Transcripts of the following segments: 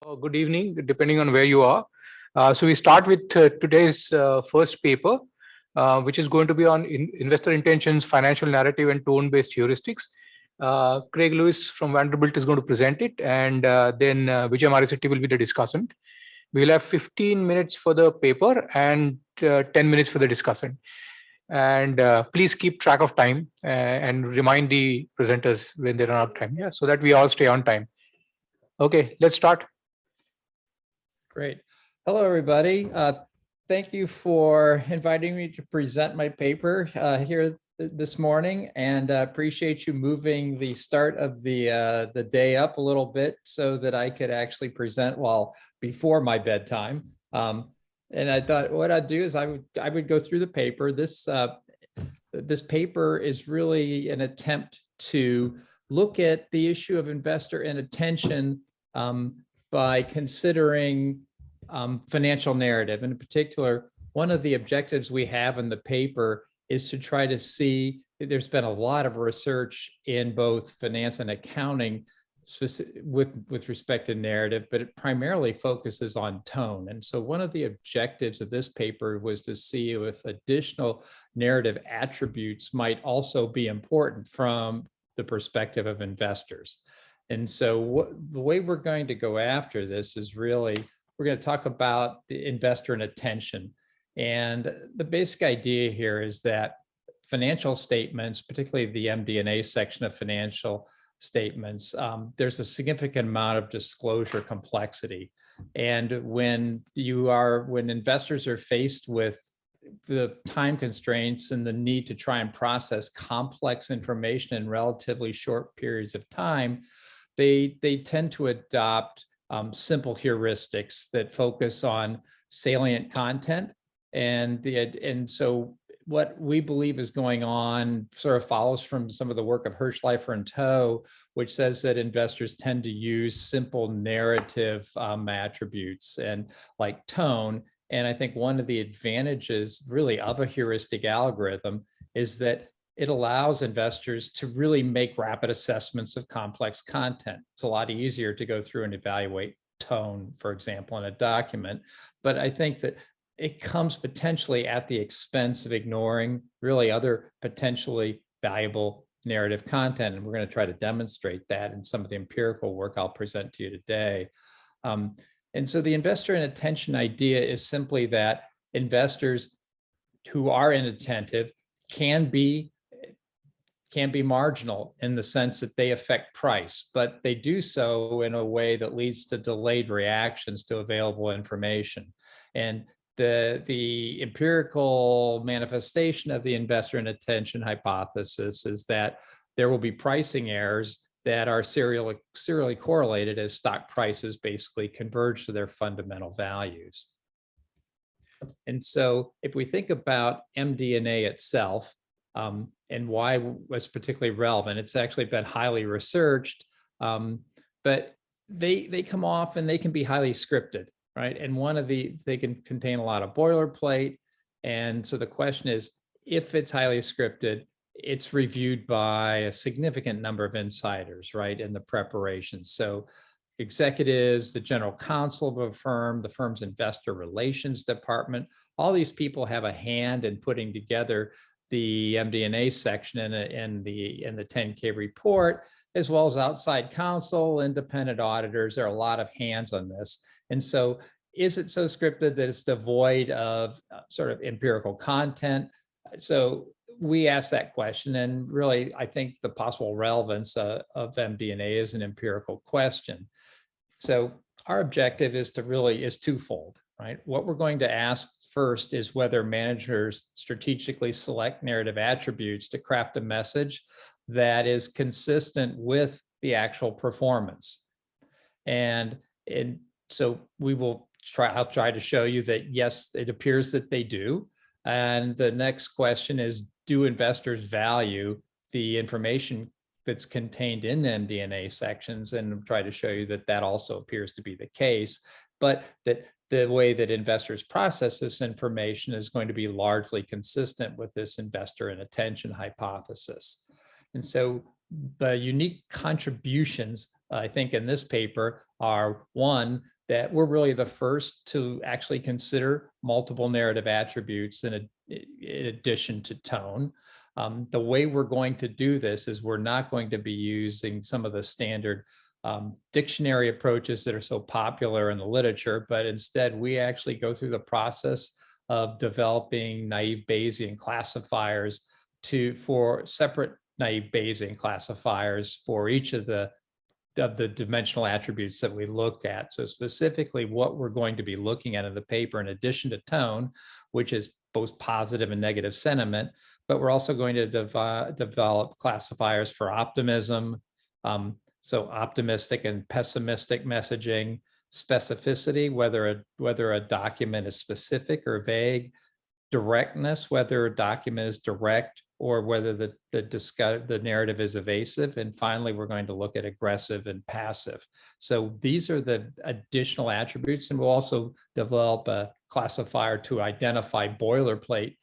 or good evening, depending on where you are. So we start with today's first paper, which is going to be on investor intentions, financial narrative, and tone-based heuristics. Craig Lewis from Vanderbilt is going to present it, and then Vijaya Marisetty will be the discussant. We'll have 15 minutes for the paper and 10 minutes for the discussant. And please keep track of time and remind the presenters when they run out of time, yeah, so that we all stay on time. Okay, let's start. Great. Hello, everybody. Thank you for inviting me to present my paper here this morning, and appreciate you moving the start of the day up a little bit so that I could actually present before my bedtime. And I thought what I'd do is I would go through the paper. This paper is really an attempt to look at the issue of investor inattention by considering financial narrative. And in particular, one of the objectives we have in the paper is to try to see, there's been a lot of research in both finance and accounting with respect to narrative, but it primarily focuses on tone. And so one of the objectives of this paper was to see if additional narrative attributes might also be important from the perspective of investors. And so the way we're going to go after this is really, we're going to talk about the investor inattention. And the basic idea here is that financial statements, particularly the MD&A section of financial statements, there's a significant amount of disclosure complexity. And when investors are faced with the time constraints and the need to try and process complex information in relatively short periods of time, they tend to adopt simple heuristics that focus on salient content. And so what we believe is going on sort of follows from some of the work of Hirschleifer and Toe, which says that investors tend to use simple narrative attributes and like tone. And I think one of the advantages really of a heuristic algorithm is that it allows investors to really make rapid assessments of complex content. It's a lot easier to go through and evaluate tone, for example, in a document. But I think that it comes potentially at the expense of ignoring really other potentially valuable narrative content. And we're going to try to demonstrate that in some of the empirical work I'll present to you today. And so the investor inattention idea is simply that investors who are inattentive can be marginal in the sense that they affect price, but they do so in a way that leads to delayed reactions to available information. And the empirical manifestation of the investor inattention hypothesis is that there will be pricing errors that are serially correlated as stock prices basically converge to their fundamental values. And so if we think about MD&A itself, and why was particularly relevant, it's actually been highly researched, but they come off and they can be highly scripted, right? And they can contain a lot of boilerplate. And so the question is, if it's highly scripted, it's reviewed by a significant number of insiders, right, in the preparation. So executives, the general counsel of a firm, the firm's investor relations department, all these people have a hand in putting together the MD&A section in the 10K report, as well as outside counsel, independent auditors. There are a lot of hands on this. And so is it so scripted that it's devoid of sort of empirical content? So we asked that question, and really, I think the possible relevance of MD&A is an empirical question. So our objective is twofold, right? What we're going to ask first is whether managers strategically select narrative attributes to craft a message that is consistent with the actual performance. And so I'll try to show you that, yes, it appears that they do. And the next question is, do investors value the information that's contained in MD&A sections? And try to show you that also appears to be the case, but that the way that investors process this information is going to be largely consistent with this investor inattention hypothesis. And so the unique contributions, I think, in this paper are, one, that we're really the first to actually consider multiple narrative attributes in addition to tone. The way we're going to do this is we're not going to be using some of the standard dictionary approaches that are so popular in the literature, but instead we actually go through the process of developing naive Bayesian classifiers for separate naive Bayesian classifiers for each of the dimensional attributes that we look at. So specifically what we're going to be looking at in the paper, in addition to tone, which is both positive and negative sentiment, but we're also going to develop classifiers for optimism, so optimistic and pessimistic messaging, specificity, whether a document is specific or vague, directness, whether a document is direct or whether the narrative is evasive. And finally, we're going to look at aggressive and passive. So these are the additional attributes, and we'll also develop a classifier to identify boilerplate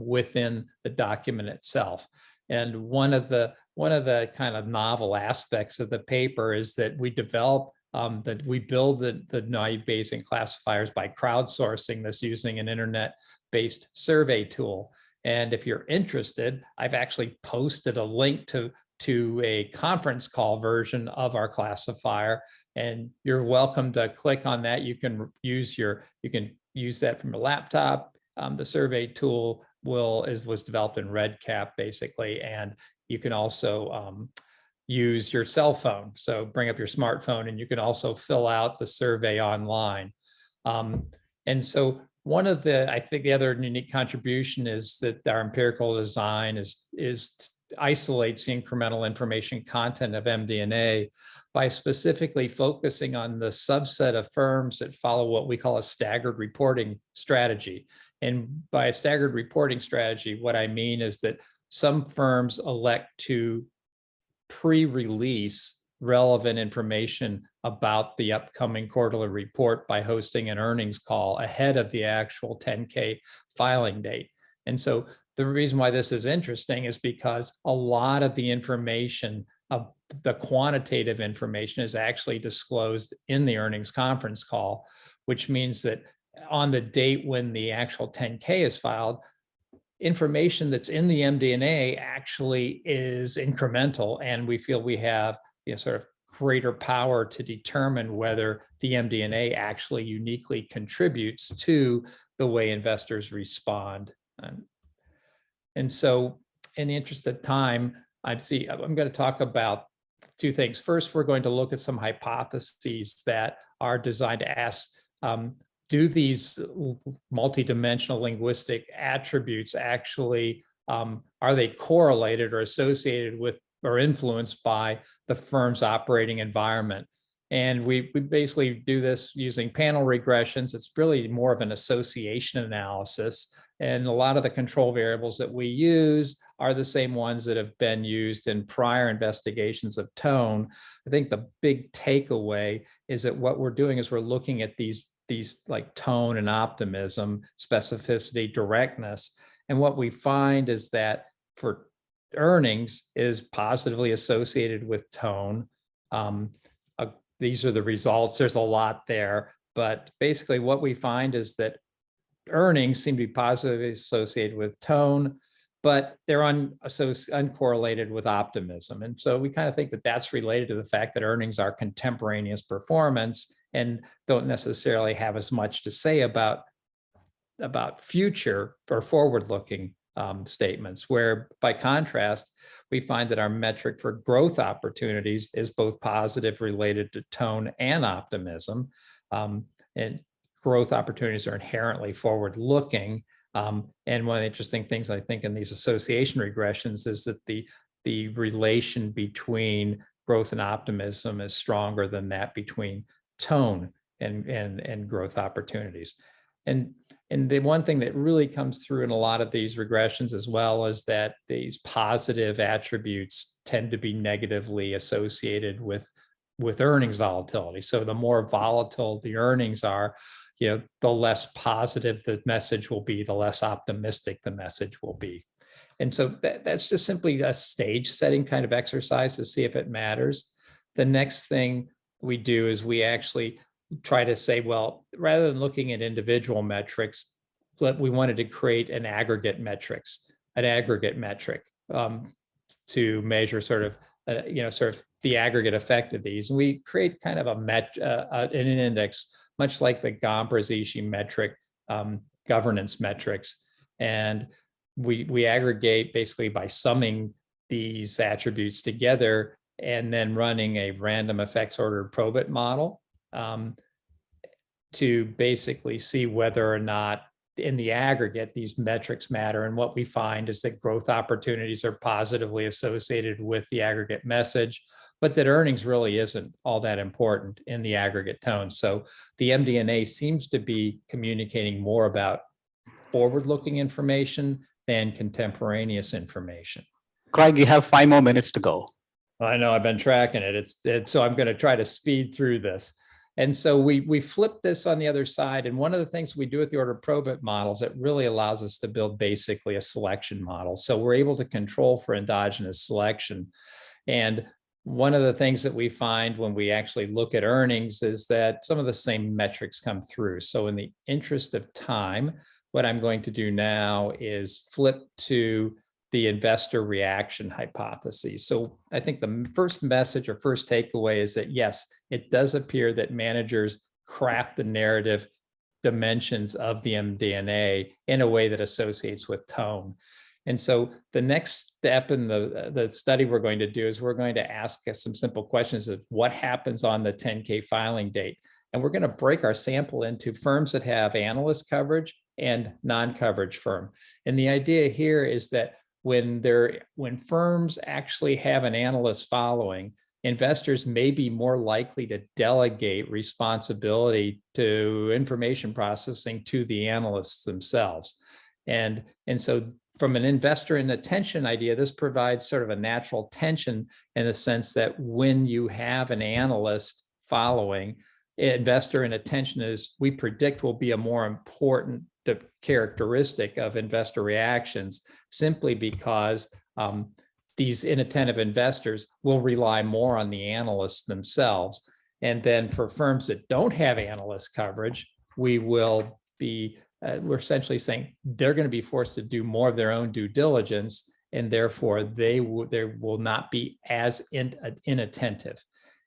within the document itself. And one of the kind of novel aspects of the paper is that we build the naive Bayesian classifiers by crowdsourcing this using an internet-based survey tool. And if you're interested, I've actually posted a link to a conference call version of our classifier, and you're welcome to click on that. You can use that from your laptop. The survey tool was developed in RedCap basically, and you can also use your cell phone. So bring up your smartphone, and you can also fill out the survey online. And so I think the other unique contribution is that our empirical design isolates the incremental information content of MD&A by specifically focusing on the subset of firms that follow what we call a staggered reporting strategy. And by a staggered reporting strategy, what I mean is that some firms elect to pre-release relevant information about the upcoming quarterly report by hosting an earnings call ahead of the actual 10K filing date. And so the reason why this is interesting is because a lot of the information, the quantitative information, is actually disclosed in the earnings conference call, which means that on the date when the actual 10K is filed, information that's in the MD&A actually is incremental, and we feel we have sort of greater power to determine whether the MD&A actually uniquely contributes to the way investors respond. And so in the interest of time, I'm going to talk about two things. First, we're going to look at some hypotheses that are designed to ask, do these multidimensional linguistic attributes actually, are they correlated or associated with or influenced by the firm's operating environment? And we basically do this using panel regressions. It's really more of an association analysis. And a lot of the control variables that we use are the same ones that have been used in prior investigations of tone. I think the big takeaway is that what we're doing is we're looking at these like tone and optimism, specificity, directness. And what we find is that for earnings is positively associated with tone. These are the results. There's a lot there, but basically what we find is that earnings seem to be positively associated with tone, but they're uncorrelated with optimism. And so we kind of think that that's related to the fact that earnings are contemporaneous performance and don't necessarily have as much to say about future or forward-looking statements, where by contrast, we find that our metric for growth opportunities is both positive related to tone and optimism. And growth opportunities are inherently forward-looking. And one of the interesting things I think in these association regressions is that the relation between growth and optimism is stronger than that between tone and growth opportunities. And the one thing that really comes through in a lot of these regressions as well is that these positive attributes tend to be negatively associated with earnings volatility. So the more volatile the earnings are, the less positive the message will be, the less optimistic the message will be. And so that's just simply a stage setting kind of exercise to see if it matters. The next thing we do is we actually try to say, well, rather than looking at individual metrics, we wanted to create an aggregate metric to measure sort of the aggregate effect of these. And we create kind of an index, much like the Gombrowski metric governance metrics. And we aggregate basically by summing these attributes together and then running a random effects ordered probit model to basically see whether or not in the aggregate these metrics matter. And what we find is that growth opportunities are positively associated with the aggregate message, but that earnings really isn't all that important in the aggregate tone. So the MD&A seems to be communicating more about forward-looking information than contemporaneous information. Craig, you have 5 more minutes to go. I know, I've been tracking it. So I'm going to try to speed through this. And so we flip this on the other side. And one of the things we do with the order probit models, it really allows us to build basically a selection model. So we're able to control for endogenous selection. And one of the things that we find when we actually look at earnings is that some of the same metrics come through. So in the interest of time, what I'm going to do now is flip to the investor reaction hypothesis. So I think the first message or first takeaway is that, yes, it does appear that managers craft the narrative dimensions of the MD&A in a way that associates with tone. And so the next step in the study we're going to do is we're going to ask some simple questions of what happens on the 10K filing date. And we're going to break our sample into firms that have analyst coverage and non-coverage firm. And the idea here is that when firms actually have an analyst following, investors may be more likely to delegate responsibility to information processing to the analysts themselves. And so from an investor inattention idea, this provides sort of a natural tension in the sense that when you have an analyst following, investor inattention is, we predict, will be a more important characteristic of investor reactions, simply because these inattentive investors will rely more on the analysts themselves. And then for firms that don't have analyst coverage, we're essentially saying they're going to be forced to do more of their own due diligence, and therefore they will not be as inattentive.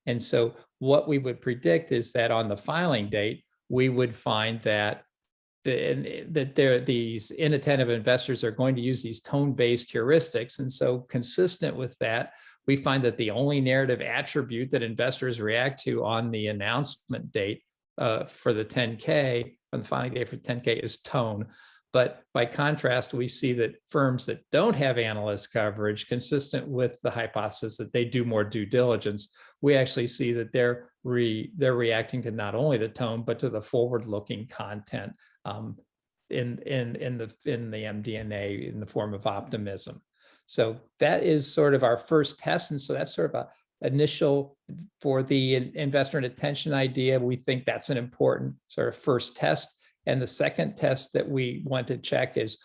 And so what we would predict is that on the filing date, we would find that these inattentive investors are going to use these tone-based heuristics. And so consistent with that, we find that the only narrative attribute that investors react to on the announcement date for the 10K, on the filing date for 10K, is tone. But by contrast, we see that firms that don't have analyst coverage, consistent with the hypothesis that they do more due diligence, we actually see that they're reacting to not only the tone, but to the forward-looking content in the MD&A in the form of optimism. So that is sort of our first test. And so that's sort of a initial for the investor inattention idea. We think that's an important sort of first test. And the second test that we want to check is,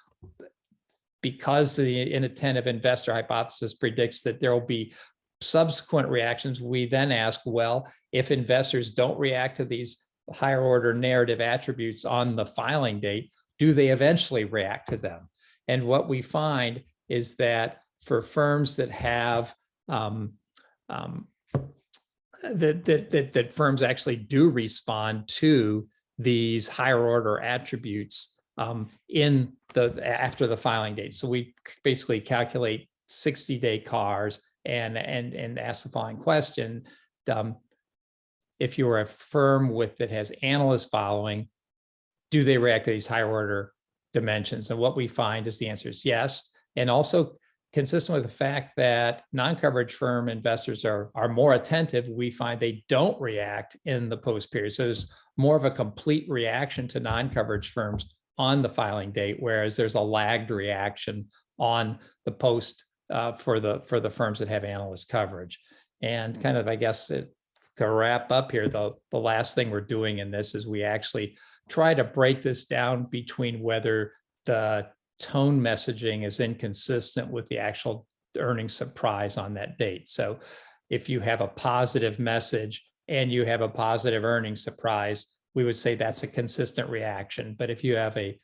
because the inattentive investor hypothesis predicts that there will be subsequent reactions, we then ask, well, if investors don't react to these higher order narrative attributes on the filing date, do they eventually react to them? And what we find is that for firms that have that firms actually do respond to these higher order attributes after the filing date. So we basically calculate 60-day CARs and ask the following question. If you're a firm that has analyst following, do they react to these higher order dimensions? And what we find is the answer is yes. And also consistent with the fact that non-coverage firm investors are more attentive, we find they don't react in the post period. So there's more of a complete reaction to non-coverage firms on the filing date, whereas there's a lagged reaction on the post for the firms that have analyst coverage. And kind of, I guess, to wrap up here, the last thing we're doing in this is we actually try to break this down between whether the tone messaging is inconsistent with the actual earnings surprise on that date. So if you have a positive message and you have a positive earnings surprise, we would say that's a consistent reaction. But if you have a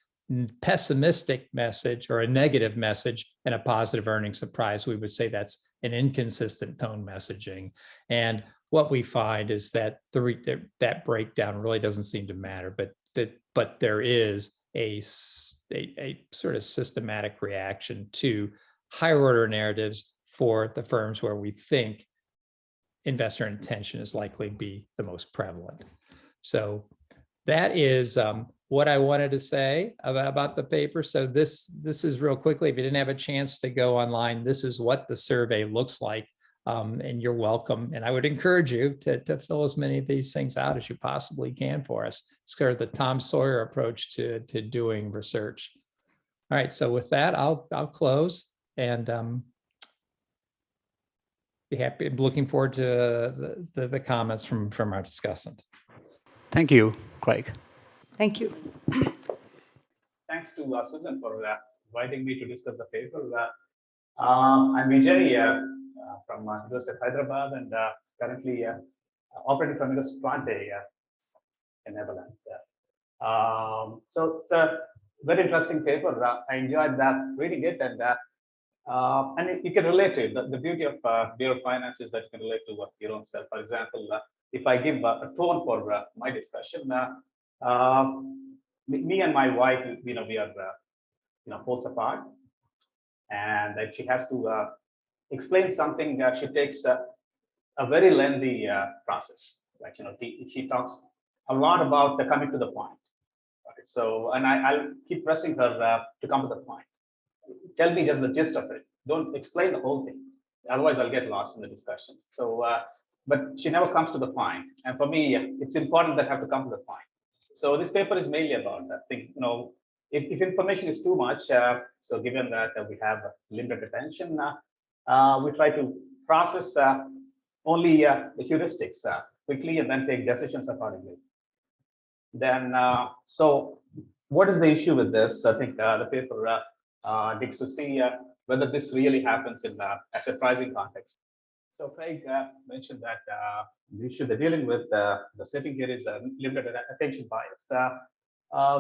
pessimistic message or a negative message and a positive earnings surprise, we would say that's an inconsistent tone messaging. And what we find is that that breakdown really doesn't seem to matter, but there is a sort of systematic reaction to higher order narratives for the firms where we think investor intention is likely to be the most prevalent. So that is what I wanted to say about the paper. So this is real quickly, if you didn't have a chance to go online, this is what the survey looks like. And you're welcome. And I would encourage you to fill as many of these things out as you possibly can for us. It's sort of the Tom Sawyer approach to doing research. All right, so with that, I'll close and be happy. I'm looking forward to the comments from our discussant. Thank you, Craig. Thank you. Thanks to Susan for inviting me to discuss the paper. I'm Vijaya from University of Hyderabad and currently operating from Twente in Netherlands. So it's a very interesting paper. I enjoyed reading it, and you can relate to it. The beauty of Bureau of Finance is that you can relate to your own self. For example, if I give a tone for my discussion, me and my wife, we are poles apart, and if she has to explain something, she takes a very lengthy process. Like she talks a lot about coming to the point. Right? So, and I'll keep pressing her to come to the point. Tell me just the gist of it. Don't explain the whole thing. Otherwise, I'll get lost in the discussion. So, but she never comes to the point. And for me, it's important that I have to come to the point. So this paper is mainly about that thing. If information is too much, so given that we have limited attention, we try to process only the heuristics quickly and then take decisions accordingly. Then, so what is the issue with this? I think the paper digs to see whether this really happens in as a pricing context. So Craig mentioned that the issue they're dealing with, the setting here is limited attention bias.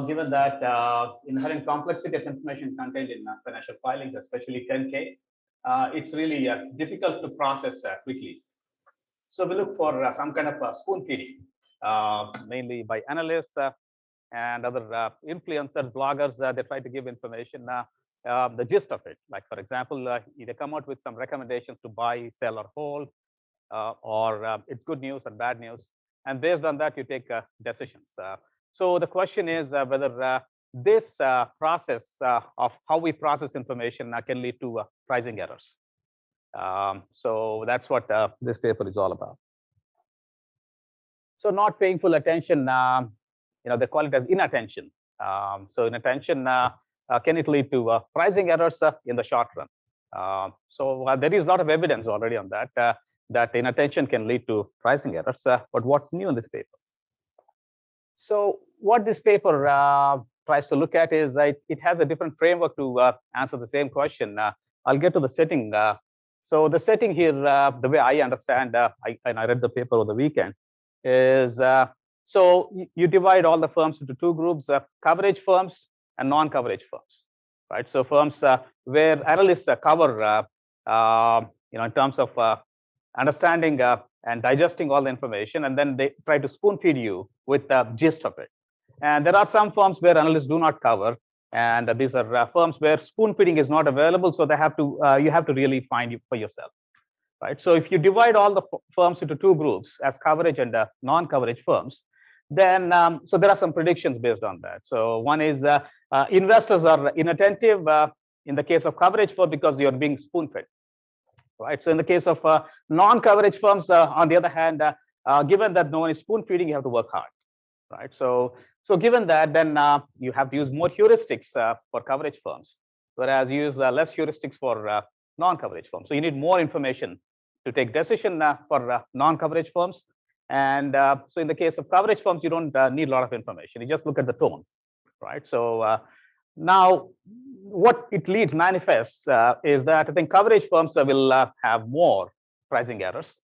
Given that inherent complexity of information contained in financial filings, especially 10K, it's really difficult to process quickly. So we look for some kind of spoon feeding, mainly by analysts and other influencers, bloggers. They try to give information, the gist of it. Like, for example, they come out with some recommendations to buy, sell, or hold, or it's good news and bad news. And based on that, you take decisions. So the question is whether this process of how we process information can lead to pricing errors. So that's what this paper is all about. So not paying full attention, they call it as inattention. So inattention, can it lead to pricing errors in the short run? So there is a lot of evidence already on that, that inattention can lead to pricing errors. But what's new in this paper? So what this paper tries to look at is it has a different framework to answer the same question. I'll get to the setting. So the setting here, the way I understand, and I read the paper over the weekend, is so you divide all the firms into two groups: coverage firms and non-coverage firms, right? So firms where analysts cover, in terms of understanding and digesting all the information, and then they try to spoon feed you with the gist of it. And there are some firms where analysts do not cover, and these are firms where spoon feeding is not available, so they have to you have to really find it for yourself, right? So if you divide all the firms into two groups as coverage and non-coverage firms, then so there are some predictions based on that. So one is investors are inattentive in the case of coverage firm because you're being spoon fed, right? So in the case of non-coverage firms, on the other hand, given that no one is spoon feeding, you have to work hard, right? So given that, then you have to use more heuristics for coverage firms, whereas you use less heuristics for non-coverage firms. So you need more information to take decision for non-coverage firms. And so in the case of coverage firms, you don't need a lot of information. You just look at the tone, right? So now what it manifests is that I think coverage firms will have more pricing errors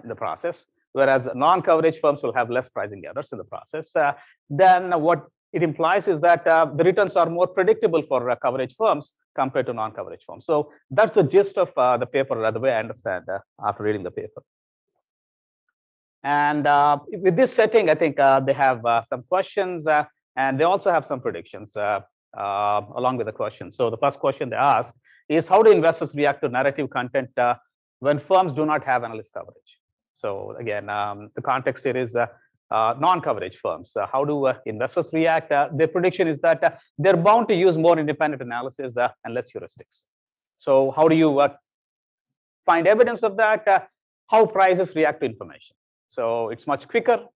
in the process, whereas non-coverage firms will have less pricing errors in the process. Then what it implies is that the returns are more predictable for coverage firms compared to non-coverage firms. So that's the gist of the paper, the way I understand after reading the paper. And with this setting, I think they have some questions, and they also have some predictions along with the questions. So the first question they ask is, how do investors react to narrative content when firms do not have analyst coverage? So again, the context here is non-coverage firms. How do investors react? Their prediction is that they're bound to use more independent analysis and less heuristics. So how do you find evidence of that? How prices react to information. So it's much quicker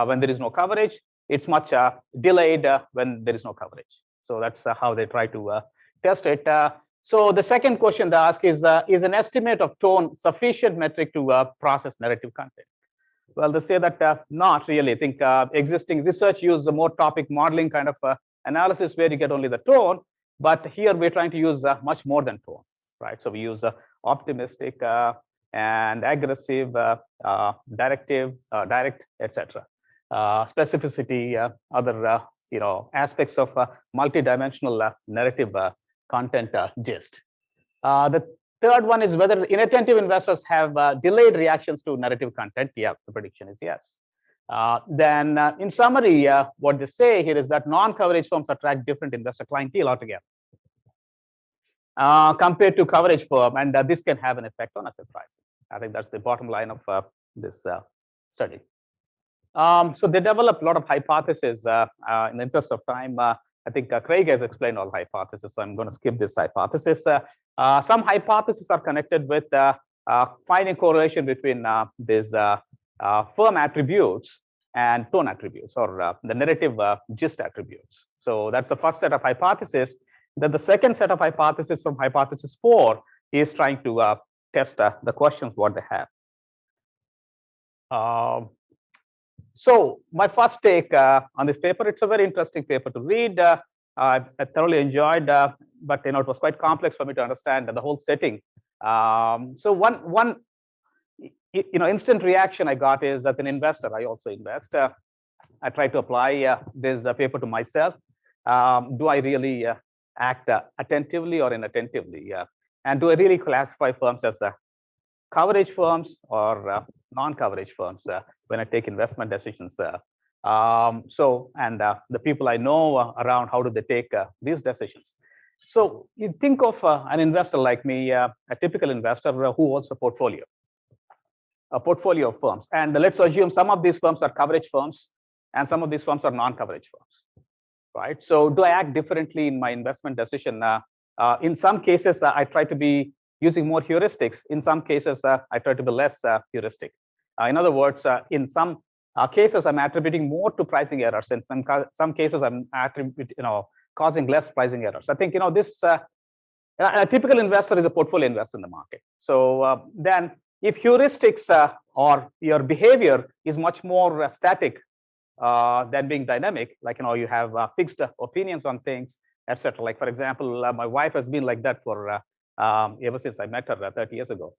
when there is no coverage. It's much delayed when there is no coverage. So that's how they try to test it. So the second question they ask is an estimate of tone sufficient metric to process narrative content? Well, they say that not really. I think existing research uses a more topic modeling kind of analysis where you get only the tone. But here we're trying to use much more than tone, right? So we use optimistic and aggressive, directive, direct, etc. Specificity, other aspects of multidimensional narrative content gist. The third one is whether inattentive investors have delayed reactions to narrative content. Yeah, the prediction is yes. Then in summary, what they say here is that non-coverage firms attract different investor clientele altogether compared to coverage firm, and this can have an effect on asset pricing. I think that's the bottom line of this study. So they developed a lot of hypotheses. In the interest of time, I think Craig has explained all hypotheses, so I'm going to skip this hypothesis. Some hypotheses are connected with finding correlation between these firm attributes and tone attributes, or the narrative gist attributes. So that's the first set of hypotheses. Then the second set of hypotheses from hypothesis 4 is trying to test the questions what they have. So my first take on this paper, it's a very interesting paper to read. I thoroughly enjoyed, but it was quite complex for me to understand the whole setting. So one instant reaction I got is, as an investor, I also invest. I try to apply this paper to myself. Do I really act attentively or inattentively? And do I really classify firms as coverage firms or non-coverage firms when I take investment decisions? And the people I know around, how do they take these decisions? So you think of an investor like me, a typical investor who owns a portfolio of firms. And let's assume some of these firms are coverage firms and some of these firms are non-coverage firms, right? So do I act differently in my investment decision? In some cases, I try to be using more heuristics. In some cases, I try to be less heuristic. In other words, in some cases, I'm attributing more to pricing errors. In some cases, I'm causing less pricing errors. I think this a typical investor is a portfolio investor in the market. So then, if heuristics or your behavior is much more static than being dynamic, like you have fixed opinions on things, etc. Like, for example, my wife has been like that for ever since I met her 30 years ago.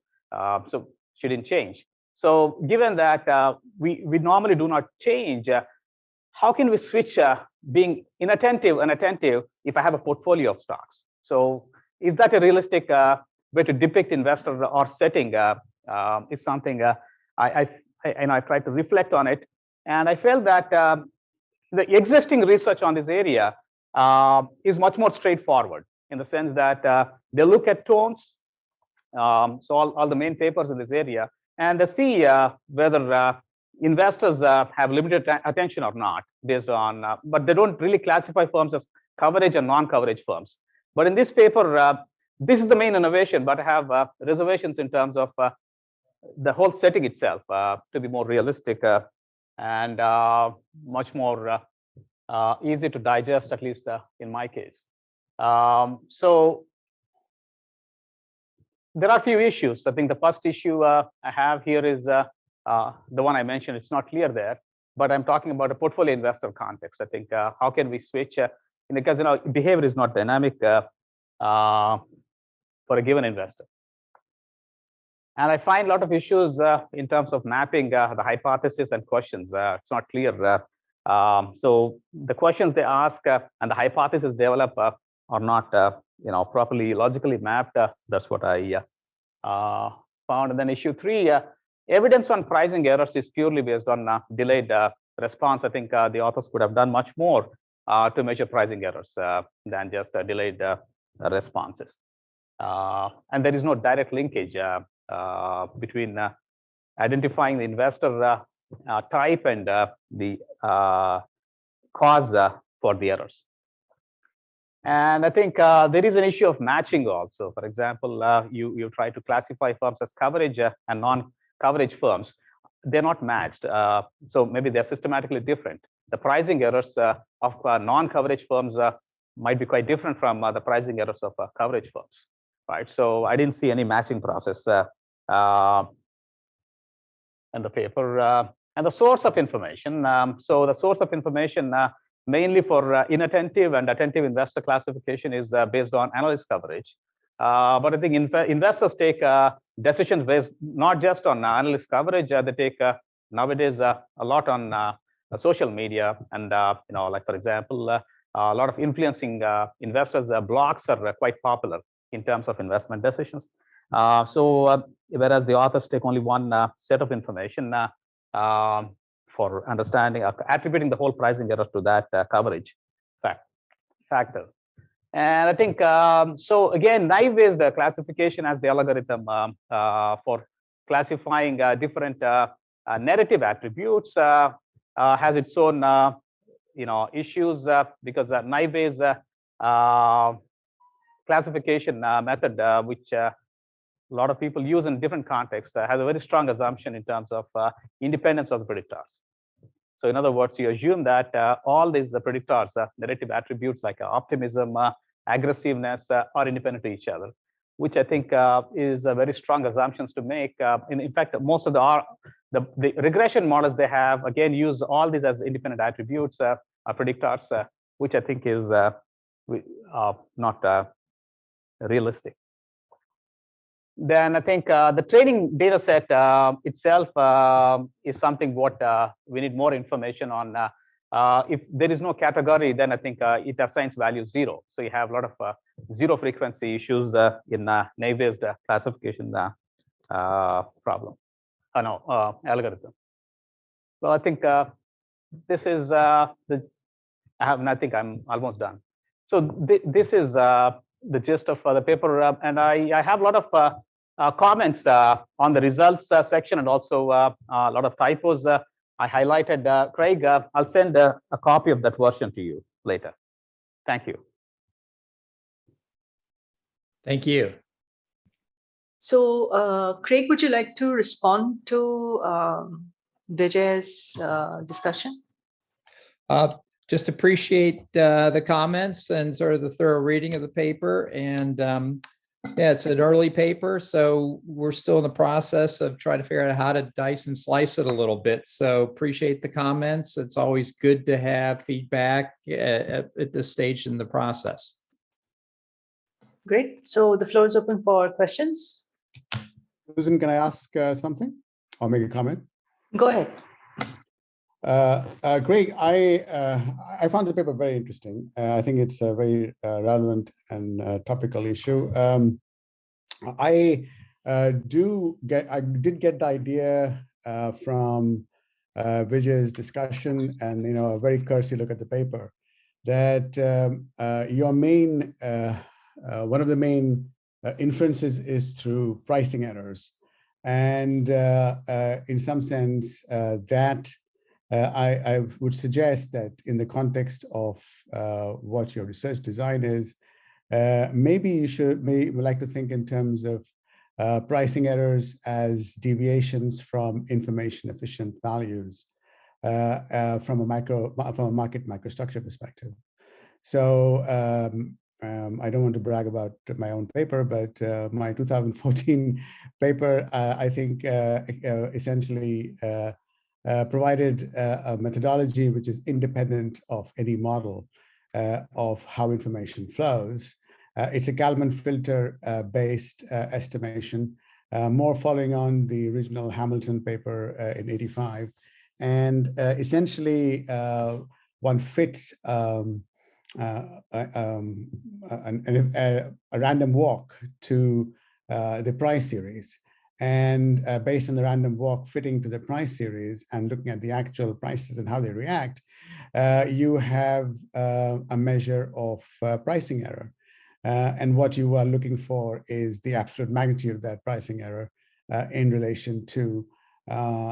So she didn't change. So given that we normally do not change, how can we switch being inattentive and attentive if I have a portfolio of stocks? So is that a realistic way to depict investor or setting? Is something I tried to reflect on it, and I felt that the existing research on this area is much more straightforward, in the sense that they look at tones, so all the main papers in this area, and they see whether investors have limited attention or not, based on, but they don't really classify firms as coverage and non-coverage firms. But in this paper, this is the main innovation, but I have reservations in terms of the whole setting itself to be more realistic and much more easy to digest, at least in my case. So there are a few issues. I think the first issue I have here is the one I mentioned. It's not clear there, but I'm talking about a portfolio investor context. I think how can we switch? Because behavior is not dynamic for a given investor. And I find a lot of issues in terms of mapping the hypothesis and questions. It's not clear. So the questions they ask and the hypothesis develop are not properly logically mapped. That's what I found. And then issue 3, evidence on pricing errors is purely based on delayed response. I think the authors could have done much more to measure pricing errors than just delayed responses. And there is no direct linkage between identifying the investor type and the cause for the errors. And I think there is an issue of matching also. For example, you try to classify firms as coverage and non-coverage firms. They're not matched. So maybe they're systematically different. The pricing errors of non-coverage firms might be quite different from the pricing errors of coverage firms, right? So I didn't see any matching process in the paper. And the source of information. So the source of information mainly for inattentive and attentive investor classification is based on analyst coverage. But I think investors take decisions based not just on analyst coverage. They take nowadays a lot on social media, and like for example, a lot of influencing investors blogs are quite popular in terms of investment decisions. So whereas the authors take only one set of information for understanding, attributing the whole pricing error to that coverage factor. And I think, so again, naive-based classification as the algorithm for classifying different narrative attributes has its own issues because naive-based classification method, which a lot of people use in different contexts, has a very strong assumption in terms of independence of the predictors. So in other words, you assume that all these predictors, narrative attributes like optimism, aggressiveness, are independent of each other, which I think is a very strong assumptions to make. In fact, most of the regression models they have, again, use all these as independent attributes, predictors, which I think is not realistic. Then I think the training data set itself is something what we need more information on. If there is no category, then I think it assigns value 0. So you have a lot of zero frequency issues in naive-based classification problem, algorithm. So I think this is I think I'm almost done. So this is the gist of the paper, and I have a lot of comments on the results section, and also a lot of typos. I highlighted. Craig, I'll send a copy of that version to you later. Thank you. Thank you. So, Craig, would you like to respond to Vijaya's discussion? Just appreciate the comments and sort of the thorough reading of the paper. And yeah, it's an early paper, so we're still in the process of trying to figure out how to dice and slice it a little bit. So appreciate the comments. It's always good to have feedback at this stage in the process. Great. So the floor is open for questions. Susan, can I ask something or make a comment? Go ahead. Greg, I found the paper very interesting. I think it's a very relevant and topical issue. I did get the idea from Vijaya's discussion and a very cursory look at the paper that your main one of the main inferences is through pricing errors, and in some sense that. I would suggest that in the context of what your research design is, maybe you would like to think in terms of pricing errors as deviations from information efficient values from a market microstructure perspective. So I don't want to brag about my own paper, but my 2014 paper, I think essentially provided a methodology which is independent of any model of how information flows. It's a Kalman filter based estimation more following on the original Hamilton paper in '85. And essentially, one fits a random walk to the price series. And based on the random walk fitting to the price series and looking at the actual prices and how they react, you have a measure of pricing error. And what you are looking for is the absolute magnitude of that pricing error in relation to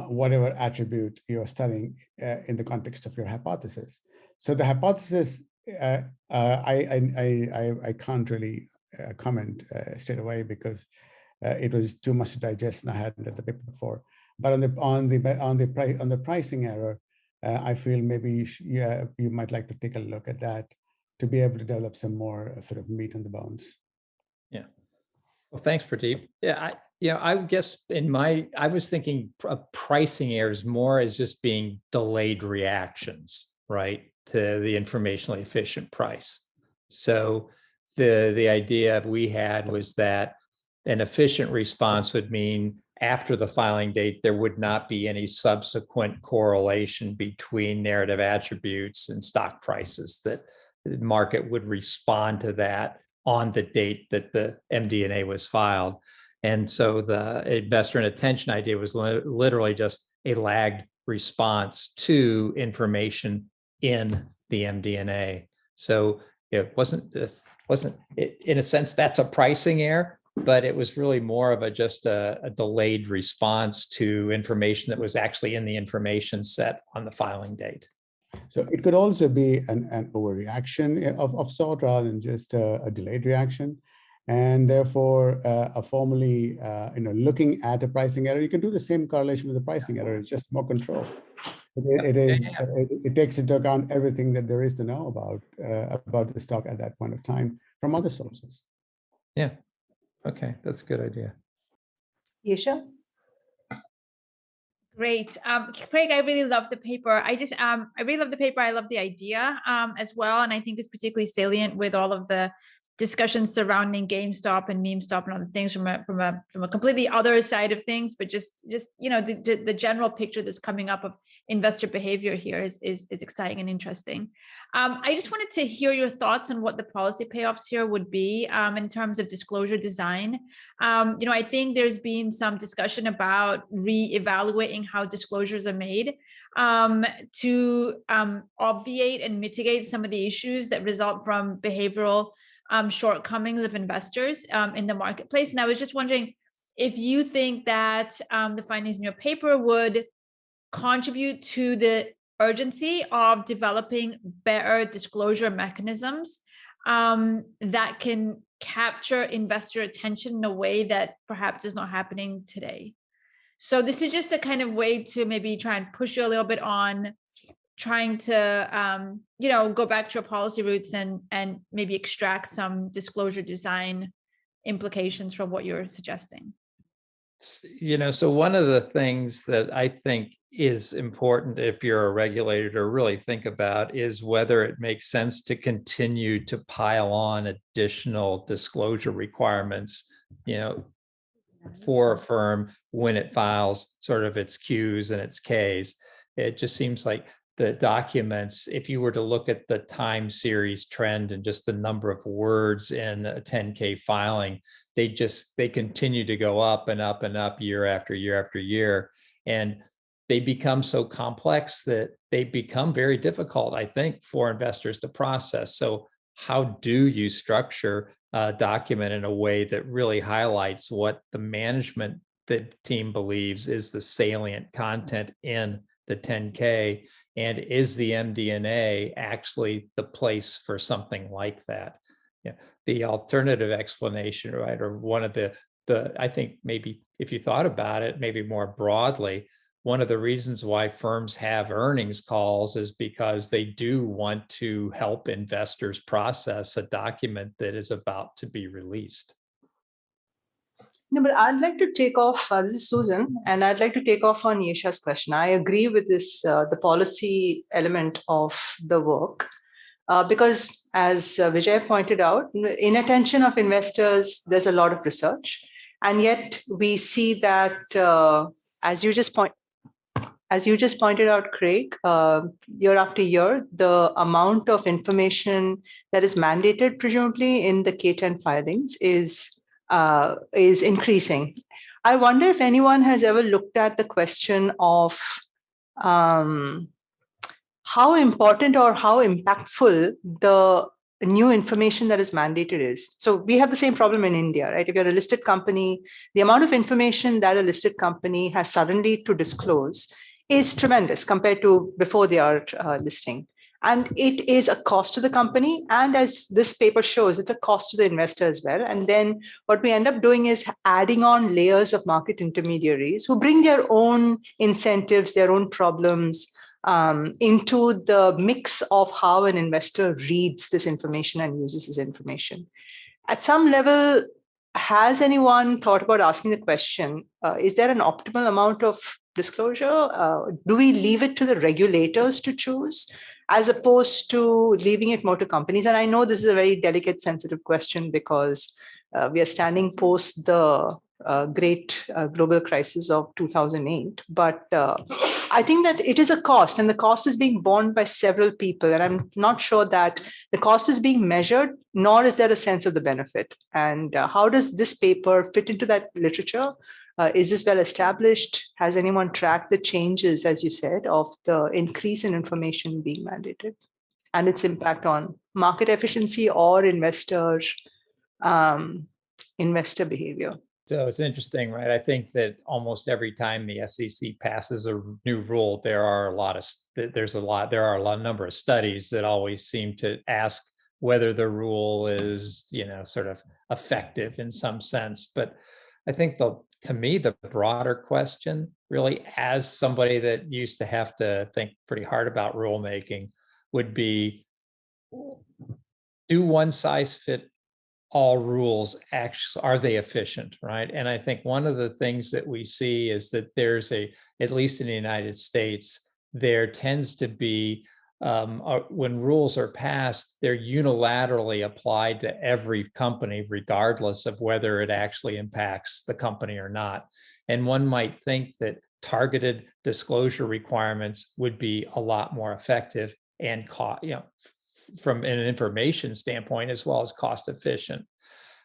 whatever attribute you're studying in the context of your hypothesis. So the hypothesis, I can't really comment straight away because it was too much to digest and I hadn't read the paper before. But on the pricing error, I feel maybe you might like to take a look at that to be able to develop some more sort of meat on the bones. Yeah. Well, thanks, Pradeep. Yeah, I guess I was thinking of pricing errors more as just being delayed reactions, right, to the informationally efficient price. So the idea we had was that an efficient response would mean after the filing date, there would not be any subsequent correlation between narrative attributes and stock prices, that the market would respond to that on the date that the MD&A was filed. And so the investor inattention idea was literally just a lagged response to information in the MD&A. So it wasn't in a sense, that's a pricing error, but it was really more of just a delayed response to information that was actually in the information set on the filing date. So it could also be an overreaction of sort rather than just a delayed reaction. And therefore, formally, looking at a pricing error, you can do the same correlation with the pricing error. It's just more control. It takes into account everything that there is to know about the stock at that point of time from other sources. Yeah. Okay, that's a good idea. Yesha? Great. Craig, I really love the paper. I really love the paper. I love the idea as well. And I think it's particularly salient with all of the discussions surrounding GameStop and MemeStop and other things from a completely other side of things, but just the general picture that's coming up of investor behavior here is exciting and interesting. I just wanted to hear your thoughts on what the policy payoffs here would be in terms of disclosure design. I think there's been some discussion about re-evaluating how disclosures are made to obviate and mitigate some of the issues that result from behavioral shortcomings of investors in the marketplace. And I was just wondering if you think that the findings in your paper would contribute to the urgency of developing better disclosure mechanisms that can capture investor attention in a way that perhaps is not happening today. So this is just a kind of way to maybe try and push you a little bit on trying to, go back to your policy roots and maybe extract some disclosure design implications from what you're suggesting. So one of the things that I think is important if you're a regulator to really think about is whether it makes sense to continue to pile on additional disclosure requirements, for a firm when it files sort of its Qs and its Ks. It just seems like the documents, if you were to look at the time series trend and just the number of words in a 10K filing, they continue to go up and up and up year after year after year. And they become so complex that they become very difficult, I think, for investors to process. So how do you structure a document in a way that really highlights what the management team believes is the salient content in the 10K? And is the MD&A actually the place for something like that? Yeah, the alternative explanation, right, or one of the I think maybe if you thought about it, maybe more broadly, one of the reasons why firms have earnings calls is because they do want to help investors process a document that is about to be released. No, but I'd like to take off, this is Susan, and I'd like to take off on Yesha's question. I agree with this, the policy element of the work, because as Vijaya pointed out, inattention of investors, there's a lot of research. And yet we see that, as you just pointed out, Craig, year after year, the amount of information that is mandated, presumably in the K-10 filings, is increasing. I wonder if anyone has ever looked at the question of how important or how impactful the new information that is mandated is. So we have the same problem in India, right? If you're a listed company, the amount of information that a listed company has suddenly to disclose is tremendous compared to before they are listing. And it is a cost to the company. And as this paper shows, it's a cost to the investor as well. And then what we end up doing is adding on layers of market intermediaries who bring their own incentives, their own problems into the mix of how an investor reads this information and uses this information. At some level, has anyone thought about asking the question, is there an optimal amount of disclosure? Do we leave it to the regulators to choose, as opposed to leaving it more to companies? And I know this is a very delicate, sensitive question because we are standing post the great global crisis of 2008. But I think that it is a cost, and the cost is being borne by several people. And I'm not sure that the cost is being measured, nor is there a sense of the benefit. And how does this paper fit into that literature? Is this well established? Has anyone tracked the changes, as you said, of the increase in information being mandated and its impact on market efficiency or investor behavior? So it's interesting, right? I think that almost every time the SEC passes a new rule, there are a number of studies that always seem to ask whether the rule is, sort of effective in some sense. But I think to me, the broader question, really, as somebody that used to have to think pretty hard about rulemaking, would be, do one size fit all rules actually, are they efficient, right? And I think one of the things that we see is that there's at least in the United States, there tends to be, when rules are passed, they're unilaterally applied to every company, regardless of whether it actually impacts the company or not. And one might think that targeted disclosure requirements would be a lot more effective and from an information standpoint, as well as cost efficient.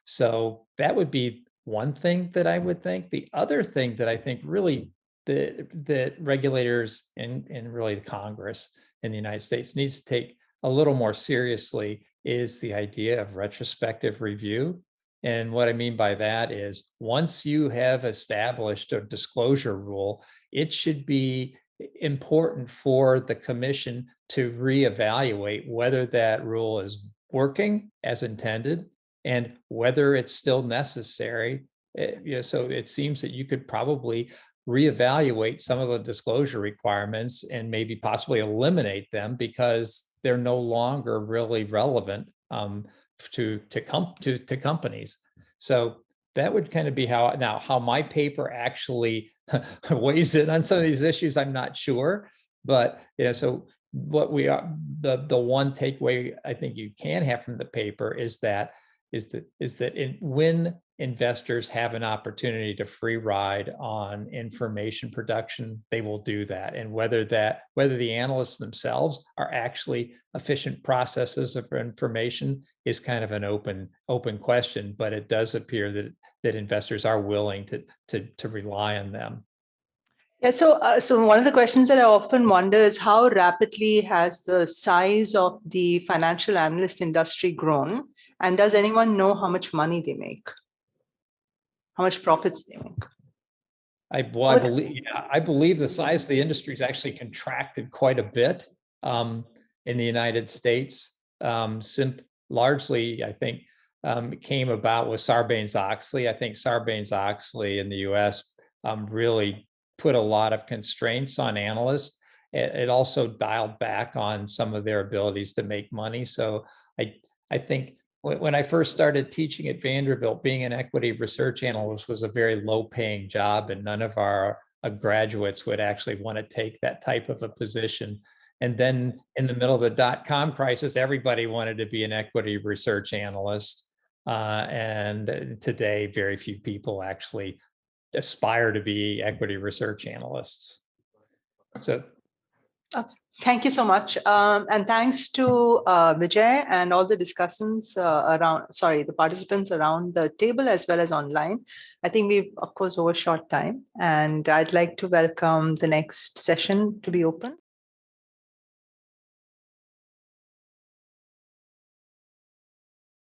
So that would be one thing that I would think. The other thing that I think really the regulators and really the Congress in the United States needs to take a little more seriously is the idea of retrospective review. And what I mean by that is, once you have established a disclosure rule, it should be important for the commission to reevaluate whether that rule is working as intended and whether it's still necessary. So it seems that you could probably reevaluate some of the disclosure requirements and maybe possibly eliminate them because they're no longer really relevant to companies. So that would kind of be how my paper actually weighs in on some of these issues. I'm not sure, but so what we are, the one takeaway I think you can have from the paper is that when investors have an opportunity to free ride on information production, they will do that. And whether the analysts themselves are actually efficient processors of information is kind of an open question, but it does appear that investors are willing to rely on them. Yeah, so one of the questions that I often wonder is how rapidly has the size of the financial analyst industry grown? And does anyone know how much money they make? How much profits they make? I believe the size of the industry has actually contracted quite a bit in the United States. Largely, I think, came about with Sarbanes-Oxley. I think Sarbanes-Oxley in the US really put a lot of constraints on analysts. It also dialed back on some of their abilities to make money. So I think when I first started teaching at Vanderbilt, being an equity research analyst was a very low-paying job, and none of our graduates would actually want to take that type of a position. And then in the middle of the dot-com crisis, everybody wanted to be an equity research analyst. And today, very few people actually aspire to be equity research analysts. So thank you so much. And thanks to Vijay and all the discussants the participants around the table as well as online. I think we've, of course, overshot time. And I'd like to welcome the next session to be open.